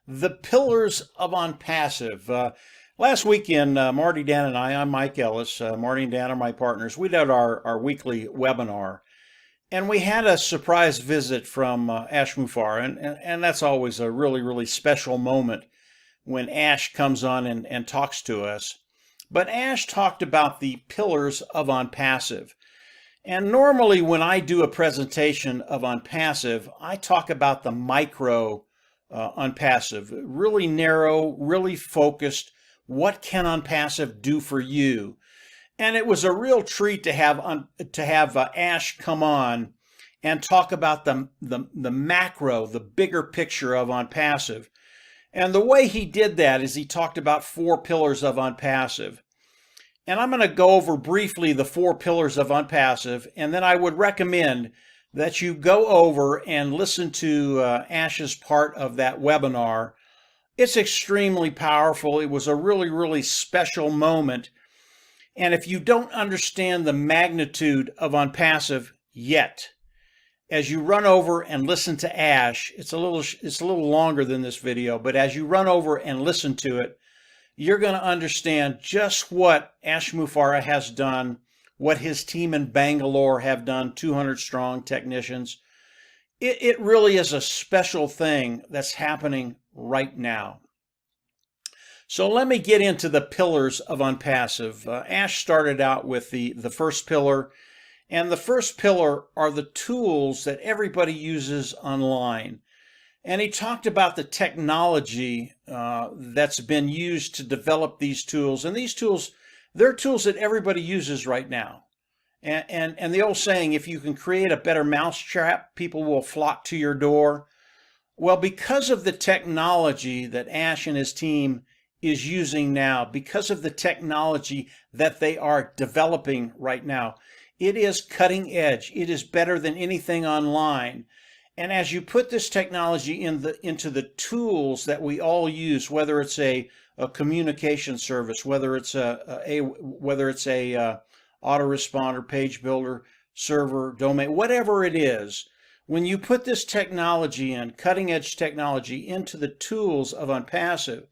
The pillars of Onpassive. Last weekend, Marty, Dan, and I'm Mike Ellis. Marty and Dan are my partners. We did our weekly webinar, and we had a surprise visit from Ash Muffar, and that's always a really, really special moment when Ash comes on and talks to us. But Ash talked about the pillars of Onpassive. And normally when I do a presentation of Onpassive, I talk about the micro Onpassive, really narrow, really focused. What can Onpassive do for you? And it was a real treat to have Ash come on and talk about the macro, the bigger picture of Onpassive. And the way he did that is he talked about 4 pillars of Onpassive. And I'm going to go over briefly the 4 pillars of Onpassive, and then I would recommend that you go over and listen to Ash's part of that webinar. It's extremely powerful. It was a really, really special moment. And if you don't understand the magnitude of Onpassive yet, as you run over and listen to Ash, it's a little longer than this video, but as you run over and listen to it, you're going to understand just what Ash Muffar has done, what his team in Bangalore have done, 200 strong technicians. It really is a special thing that's happening right now. So let me get into the pillars of Onpassive. Ash started out with the first pillar, and the first pillar are the tools that everybody uses online. And he talked about the technology that's been used to develop these tools. And these tools, they're tools that everybody uses right now. And the old saying, if you can create a better mousetrap, people will flock to your door. Well, because of the technology that Ash and his team is using now, because of the technology that they are developing right now, it is cutting edge. It is better than anything online. And as you put this technology into the tools that we all use, whether it's a communication service, whether it's a autoresponder, page builder, server, domain, whatever it is, when you put this technology in, cutting edge technology, into the tools of Onpassive,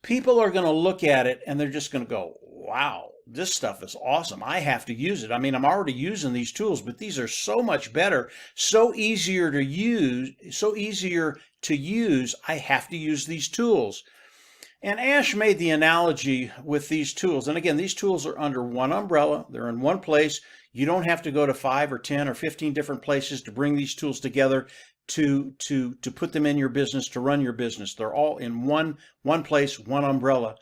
people are going to look at it and they're just going to go, wow, this stuff is awesome. I have to use it. I mean, I'm already using these tools, but these are so much better, so easier to use, I have to use these tools. And Ash made the analogy with these tools. And again, these tools are under one umbrella. They're in one place. You don't have to go to 5 or 10 or 15 different places to bring these tools together to put them in your business, to run your business. They're all in one place, one umbrella.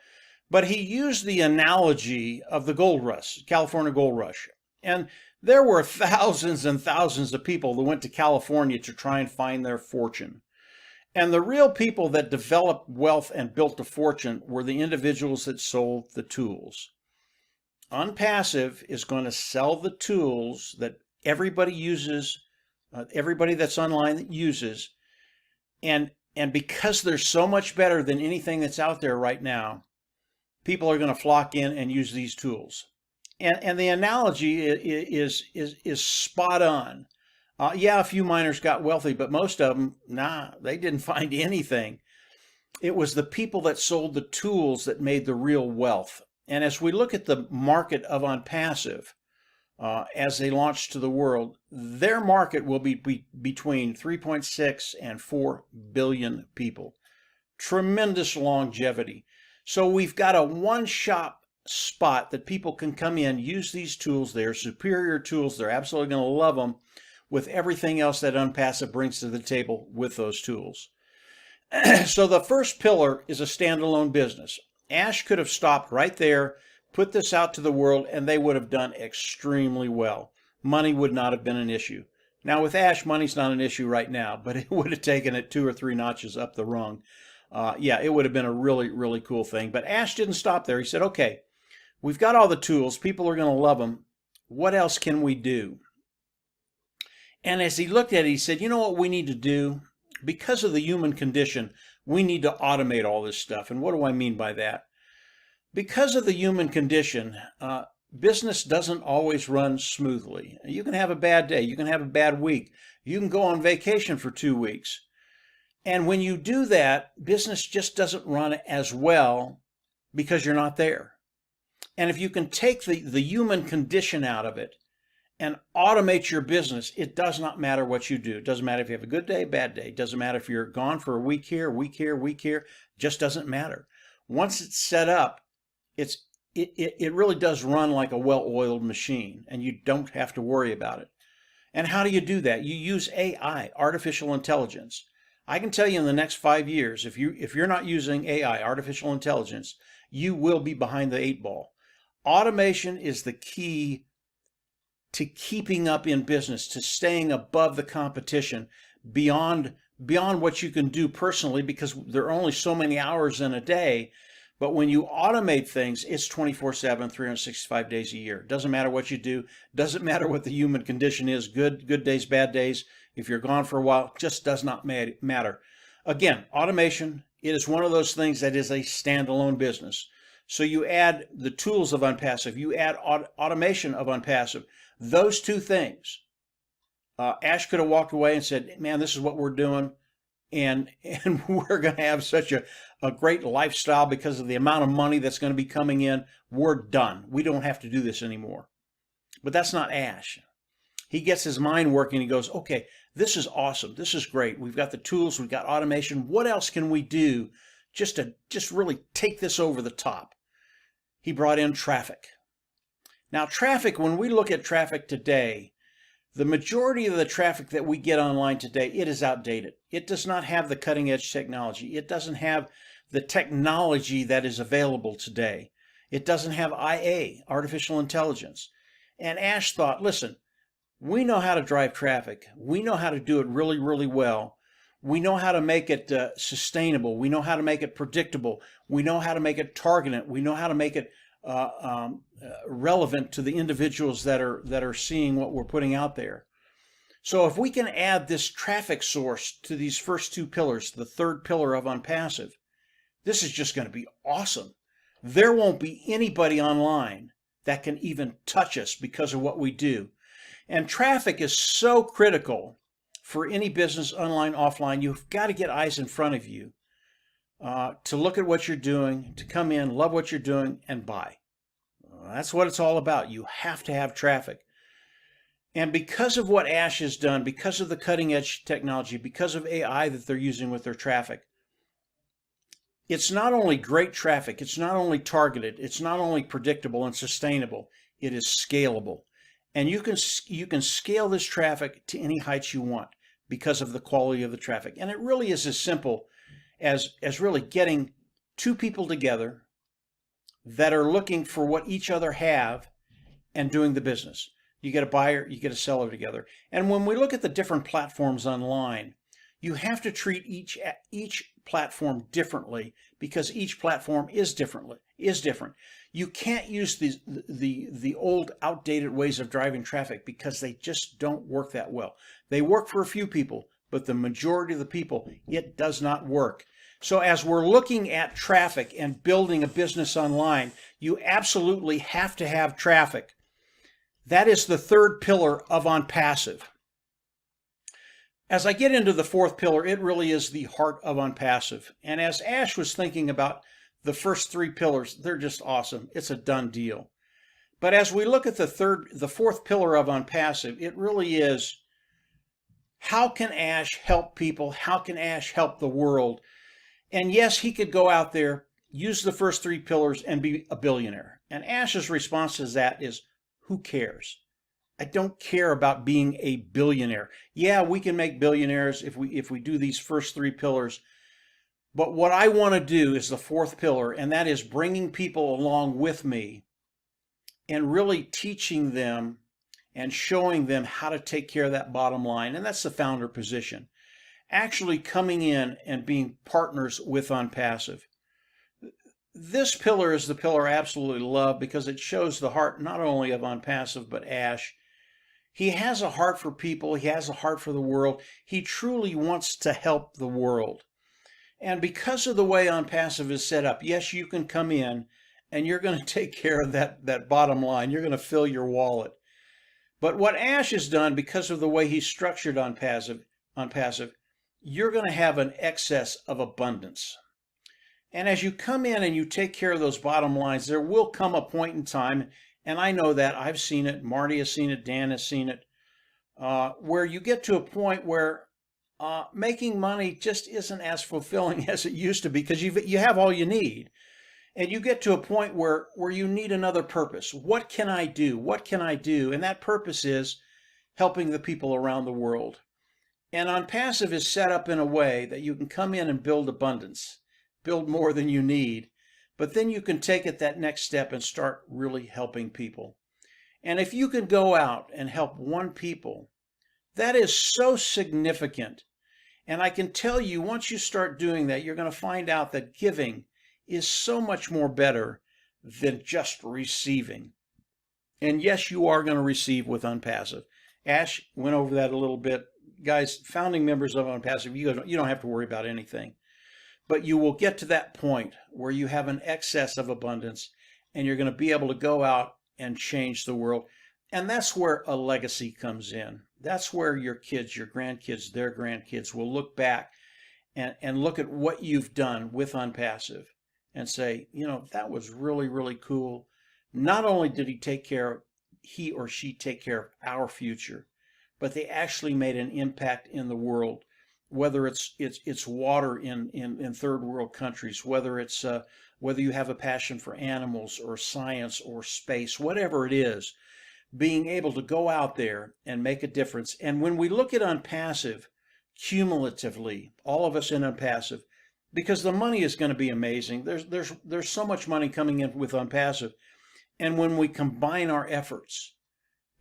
But he used the analogy of the gold rush, California gold rush. And there were thousands and thousands of people that went to California to try and find their fortune. And the real people that developed wealth and built a fortune were the individuals that sold the tools. Onpassive is going to sell the tools that everybody uses, everybody that's online that uses. And because they're so much better than anything that's out there right now, people are going to flock in and use these tools. And the analogy is spot on. Yeah, a few miners got wealthy, but most of them, they didn't find anything. It was the people that sold the tools that made the real wealth. And as we look at the market of Onpassive, as they launch to the world, their market will be between 3.6 and 4 billion people. Tremendous longevity. So we've got a one-shop spot that people can come in, use these tools. They're superior tools. They're absolutely going to love them, with everything else that Onpassive brings to the table with those tools. So the first pillar is a standalone business. Ash could have stopped right there, put this out to the world, and they would have done extremely well. Money would not have been an issue. Now with Ash, money's not an issue right now, but it would have taken it 2 or 3 notches up the rung. Yeah, it would have been a really, really cool thing. But Ash didn't stop there. He said, okay, we've got all the tools. People are going to love them. What else can we do? And as he looked at it, he said, you know what we need to do? Because of the human condition, we need to automate all this stuff. And what do I mean by that? Because of the human condition, business doesn't always run smoothly. You can have a bad day. You can have a bad week. You can go on vacation for 2 weeks. And when you do that, business just doesn't run as well because you're not there. And if you can take the human condition out of it and automate your business, it does not matter what you do. It doesn't matter if you have a good day, bad day. It doesn't matter if you're gone for a week here, week here, week here. It just doesn't matter. Once it's set up, it really does run like a well-oiled machine, and you don't have to worry about it. And how do you do that? You use AI, artificial intelligence. I can tell you in the next 5 years, if you're not using AI, artificial intelligence, you will be behind the 8 ball. Automation is the key to keeping up in business, to staying above the competition, beyond what you can do personally, because there are only so many hours in a day. But when you automate things, it's 24/7, 365 days a year. Doesn't matter what you do. Doesn't matter what the human condition is. Good days, bad days. If you're gone for a while, it just does not matter. Again, automation, it is one of those things that is a standalone business. So you add the tools of Onpassive, you add automation of Onpassive. Those two things. Ash could have walked away and said, man, this is what we're doing. And we're going to have such a great lifestyle because of the amount of money that's going to be coming in. We're done. We don't have to do this anymore. But that's not Ash. He gets his mind working. He goes, okay, this is awesome. This is great. We've got the tools. We've got automation. What else can we do just to really take this over the top? He brought in traffic. Now, traffic, when we look at traffic today, the majority of the traffic that we get online today, it is outdated. It does not have the cutting edge technology. It doesn't have the technology that is available today. It doesn't have IA, artificial intelligence. And Ash thought, listen, we know how to drive traffic. We know how to do it really, really well. We know how to make it sustainable. We know how to make it predictable. We know how to make it targeted. We know how to make it relevant to the individuals that are seeing what we're putting out there. So if we can add this traffic source to these first two pillars, the third pillar of Onpassive, this is just going to be awesome. There won't be anybody online that can even touch us because of what we do. And traffic is so critical for any business, online, offline. You've got to get eyes in front of you to look at what you're doing, to come in, love what you're doing, and buy. That's what it's all about. You have to have traffic. And because of what Ash has done, because of the cutting edge technology, because of AI that they're using with their traffic, it's not only great traffic, it's not only targeted, it's not only predictable and sustainable, it is scalable. And you can scale this traffic to any heights you want because of the quality of the traffic. And it really is as simple as really getting two people together that are looking for what each other have and doing the business. You get a buyer, you get a seller together. And when we look at the different platforms online, you have to treat each platform differently because each platform is different. You can't use the old outdated ways of driving traffic because they just don't work that well. They work for a few people, but the majority of the people, it does not work. So as we're looking at traffic and building a business online, you absolutely have to have traffic. That is the third pillar of Onpassive. As I get into the fourth pillar, it really is the heart of Onpassive. And as Ash was thinking about the first three pillars, they're just awesome. It's a done deal. But as we look at the fourth pillar of Onpassive, it really is, how can Ash help people? How can Ash help the world? And yes, he could go out there, use the first three pillars, and be a billionaire. And Ash's response to that is, who cares? I don't care about being a billionaire. Yeah, we can make billionaires if we do these first three pillars. But what I want to do is the fourth pillar, and that is bringing people along with me and really teaching them and showing them how to take care of that bottom line. And that's the founder position. Actually coming in and being partners with Onpassive. This pillar is the pillar I absolutely love because it shows the heart not only of Onpassive but Ash. He has a heart for people. He has a heart for the world. He truly wants to help the world. And because of the way Onpassive is set up, yes, you can come in and you're going to take care of that bottom line. You're going to fill your wallet. But what Ash has done, because of the way he's structured Onpassive, you're going to have an excess of abundance. And as you come in and you take care of those bottom lines, there will come a point in time, and I know that, I've seen it, Marty has seen it, Dan has seen it, where you get to a point where making money just isn't as fulfilling as it used to be, because you have all you need. And you get to a point where you need another purpose. What can I do? What can I do? And that purpose is helping the people around the world. And Onpassive is set up in a way that you can come in and build abundance, build more than you need, but then you can take it that next step and start really helping people. And if you can go out and help one people, that is so significant. And I can tell you, once you start doing that, you're going to find out that giving is so much more better than just receiving. And yes, you are going to receive with Onpassive. Ash went over that a little bit. Guys, founding members of Onpassive, you don't have to worry about anything. But you will get to that point where you have an excess of abundance, and you're going to be able to go out and change the world. And that's where a legacy comes in. That's where your kids, your grandkids, their grandkids will look back and look at what you've done with Onpassive and say, that was really, really cool. Not only did he or she take care of our future, but they actually made an impact in the world, whether it's water in third world countries, whether you have a passion for animals or science or space, whatever it is, being able to go out there and make a difference. And when we look at Onpassive cumulatively, all of us in Onpassive, because the money is going to be amazing. There's so much money coming in with Onpassive. And when we combine our efforts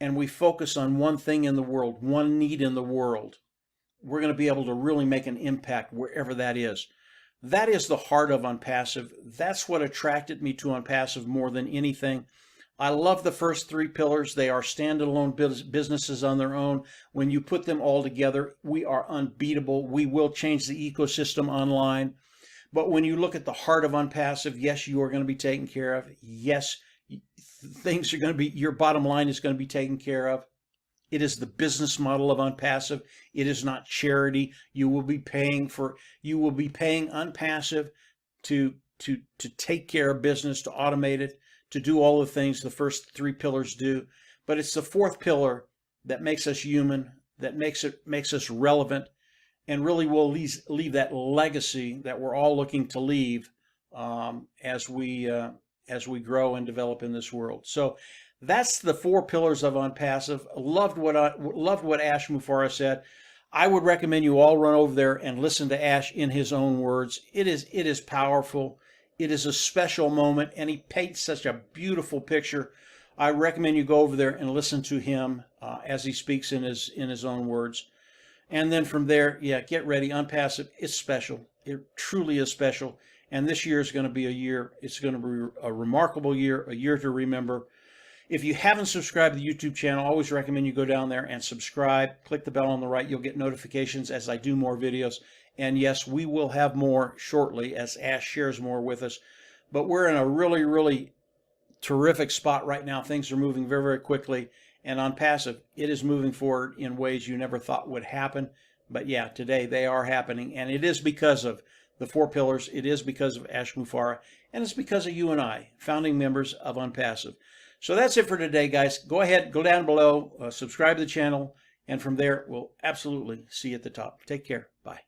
and we focus on one thing in the world, one need in the world, we're going to be able to really make an impact wherever that is. That is the heart of Onpassive. That's what attracted me to Onpassive more than anything. I love the first three pillars. They are standalone businesses on their own. When you put them all together, we are unbeatable. We will change the ecosystem online. But when you look at the heart of Onpassive, yes, you are going to be taken care of. Yes, things are going to be, your bottom line is going to be taken care of. It is the business model of Onpassive. It is not charity. You will be paying Onpassive to take care of business, to automate it, to do all the things the first three pillars do. But it's the fourth pillar that makes us human, that makes us relevant, and really will leave that legacy that we're all looking to leave as we grow and develop in this world. So that's the four pillars of Onpassive. Loved what Ash Mufareh said. I would recommend you all run over there and listen to Ash in his own words. It is powerful. It is a special moment, and he paints such a beautiful picture. I recommend you go over there and listen to him as he speaks in his own words. And then from there, get ready. Onpassive is special. It truly is special. And this year is going to be a year. It's going to be a remarkable year, a year to remember. If you haven't subscribed to the YouTube channel, I always recommend you go down there and subscribe. Click the bell on the right. You'll get notifications as I do more videos. And yes, we will have more shortly as Ash shares more with us. But we're in a really, really terrific spot right now. Things are moving very, very quickly. And Onpassive, it is moving forward in ways you never thought would happen. But yeah, today they are happening. And it is because of the four pillars. It is because of Ash Mufareh. And it's because of you and I, founding members of Onpassive. So that's it for today, guys. Go ahead, go down below, subscribe to the channel. And from there, we'll absolutely see you at the top. Take care. Bye.